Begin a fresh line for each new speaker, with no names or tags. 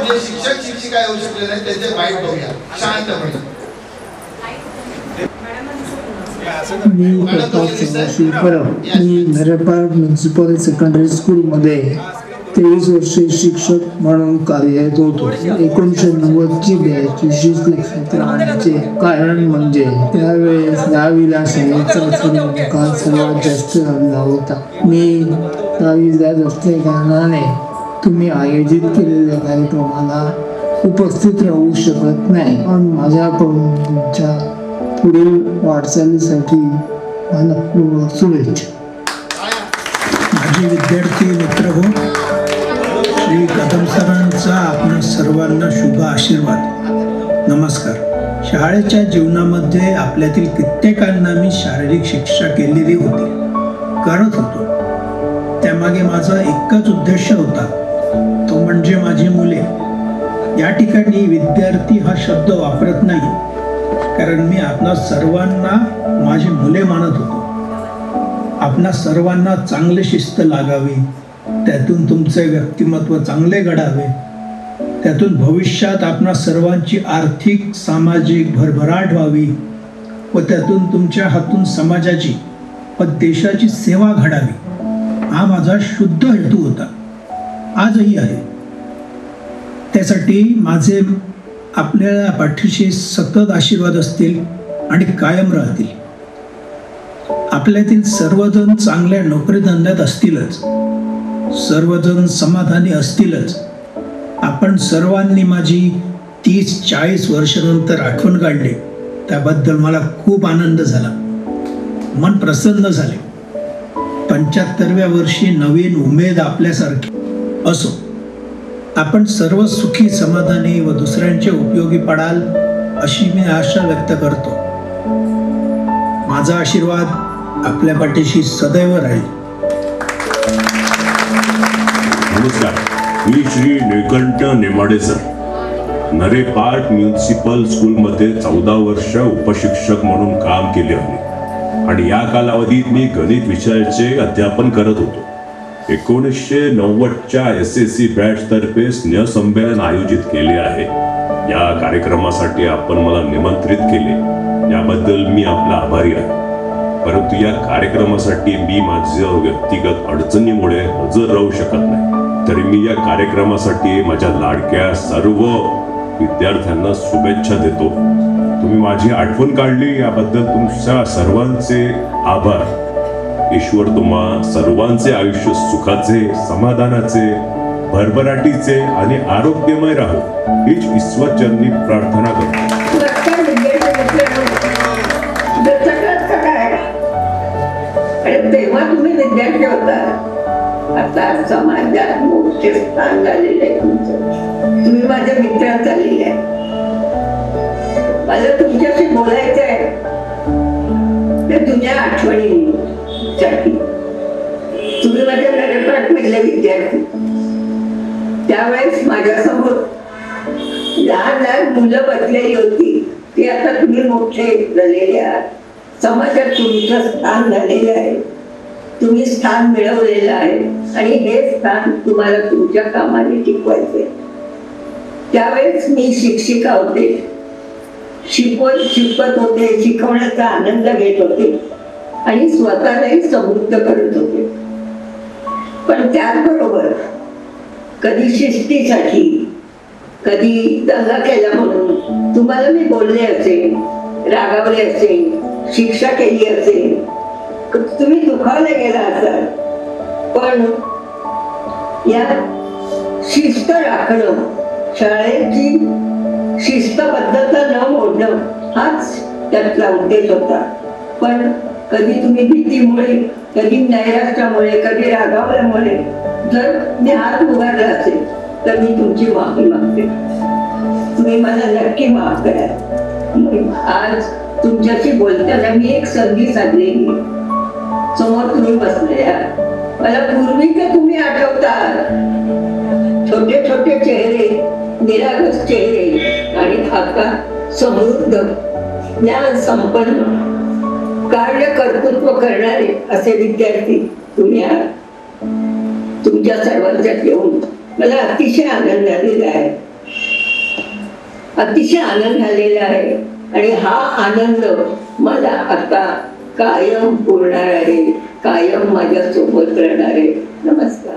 जे शिक्षक शिक्षिका येऊ शकले नाही त्याचे वाईट बघूया शांतपणे.
मी प्रताप सदाशिव परब, मी नरेपार म्युन्सिपल सेकंडरी स्कूलमध्ये 23 वर्षे शिक्षक म्हणून कार्यरत होतो. 1990ची बॅच विशेष लक्षात राहण्याचे कारण म्हणजे त्यावेळेस 10वीला शाळेचा निकाल सर्वात जास्त लागला होता. मी 10वीला असल्या कारणाने तुम्ही आयोजित केलेल्या कार्यक्रमाला उपस्थित राहू शकत नाही, पण माझ्याकडून तुमच्या पुढील वाटचालीसाठी मला शुभेच्छा.
माझे विद्यार्थी मित्र श्री कदम सरांचा आपण सर्वांना शुभ आशीर्वाद. नमस्कार. शाळेच्या जीवनामध्ये आपल्यातील कित्येकांना मी शारीरिक शिक्षा केलेली होती, करत होतो. त्यामागे माझा एकच उद्देश होता, तो म्हणजे माझी मुले. या ठिकाणी विद्यार्थी हा शब्द वापरत नाही, कारण मी आपणा सर्वांना माझी मुले मानत होतो. आपणा सर्वांना चांगले शिस्त लागावी, त्यातून तुमचे व्यक्तिमत्व चांगले घडावे, त्यातून भविष्यात आपणा सर्वांची आर्थिक सामाजिक भरभराट व्हावी व त्यातून तुमच्या हातून समाजाची व देशाची सेवा घडावी, हा माझा शुद्ध हेतू होता, आजही आहे. त्यासाठी माझे आपल्या पाठीशी सतत आशीर्वाद असतील आणि कायम राहतील. आपल्यातील सर्वजण चांगल्या नोकरीधंद्यात असतीलच, सर्वजण समाधानी असतीलच. आपण सर्वांनी माझी 30-40 वर्षानंतर आठवण काढली, त्याबद्दल मला खूप आनंद झाला, मन प्रसन्न झाले. 75व्या वर्षी नवीन उमेद आपल्यासारखी असो. आपण सर्व सुखी समाधानी व दुसऱ्यांचे उपयोगी पडाल अशी मी आशा व्यक्त करतो. माझा आशीर्वाद आपल्या पाठीशी सदैव राहील.
नमस्कार, मी श्री निळकंठ नेमाडे सर. नरेपार्क म्युन्सिपल स्कूलमध्ये 14 वर्ष उपशिक्षक म्हणून काम केले आहे आणि या कालावधीत मी गणित विषयाचे अध्यापन करत होतो. 1990च्या SSC बॅच तर्फे स्नेहसंमेलन आयोजित केले आहे. या कार्यक्रमासाठी आपण मला निमंत्रित केले, याबद्दल मी आपला आभारी आहे. परंतु या कार्यक्रमासाठी मी माझ्या व्यक्तिगत अडचणीमुळे हजर राहू शकत नाही. तरी मी या कार्यक्रमासाठी माझ्या लाडक्या सर्व विद्यार्थ्यांना शुभेच्छा देतो. तुम्ही माझी आठवण काढली याबद्दल तुमच्या सर्वांचे आभार. ईश्वर तुम्हा सर्वांचे आयुष्य सुखाचे, समाधानाचे, भरभराटीचे आणि आरोग्यमय राहो, हीच ईश्वरचरणी प्रार्थना करतो.
तेव्हा तुम्ही विद्यार्थी होता, आता समाजात मोठे स्थान झालेले आहे तुमचं. तुम्ही माझे मित्र झालेले आहे. मला तुमच्याशी बोलायचं आहे ते जुन्या आठवणींसाठी. तुम्ही माझ्या नरेपार्क मधले विद्यार्थी. त्यावेळेस माझ्यासमोर लहान लहान मुलं बसलेली होती, ती आता तुम्ही मोठे झालेले आहात. समाजात तुमचं स्थान झालेलं आहे, तुम्ही स्थान मिळवलेलं आहे आणि हे स्थान तुम्हाला तुमच्या कामाने टिकवायचे. त्यावेळेस मी शिक्षिका होते, शिकवत होते, शिकवण्याचा आनंद घेत होते आणि स्वतःलाही समृद्ध करत होते. पण त्याचबरोबर कधी शिस्तीसाठी, कधी दंगा केला म्हणून तुम्हाला मी बोलले असेल, रागावले असेल, शिक्षा केली असेल, तुम्ही दुखावले गेला असाल. पण या शिस्त राखणं, शाळेची शिस्तबद्धता न मोडणं हाच त्यातला उद्देश होता. पण कधी तुम्ही भीतीमुळे, कधी नैराश्यामुळे, कधी रागावल्यामुळे जर मी हात उगारला असेल तर मी तुमची माफी मागते. तुम्ही मला नक्की माफ करा. आज तुमच्याशी बोलताना मी एक संधी साधलेली, समोर तुम्ही बसले आहात. मला पूर्वी का तुम्ही आठवतात, छोटे छोटे चेहरे, निरागस चेहरे आणि आता समृद्ध, ज्ञान संपन्न, कार्य कर्तृत्व करणारे असे विद्यार्थी तुम्ही आहात. तुमच्या सर्वांच्यात येऊन मला अतिशय आनंद झालेला आहे. अतिशय आनंद झालेला आहे आणि हा आनंद मला आता कायम पुरणार आहे, कायम माझ्या सोबत राहणार आहे. नमस्कार.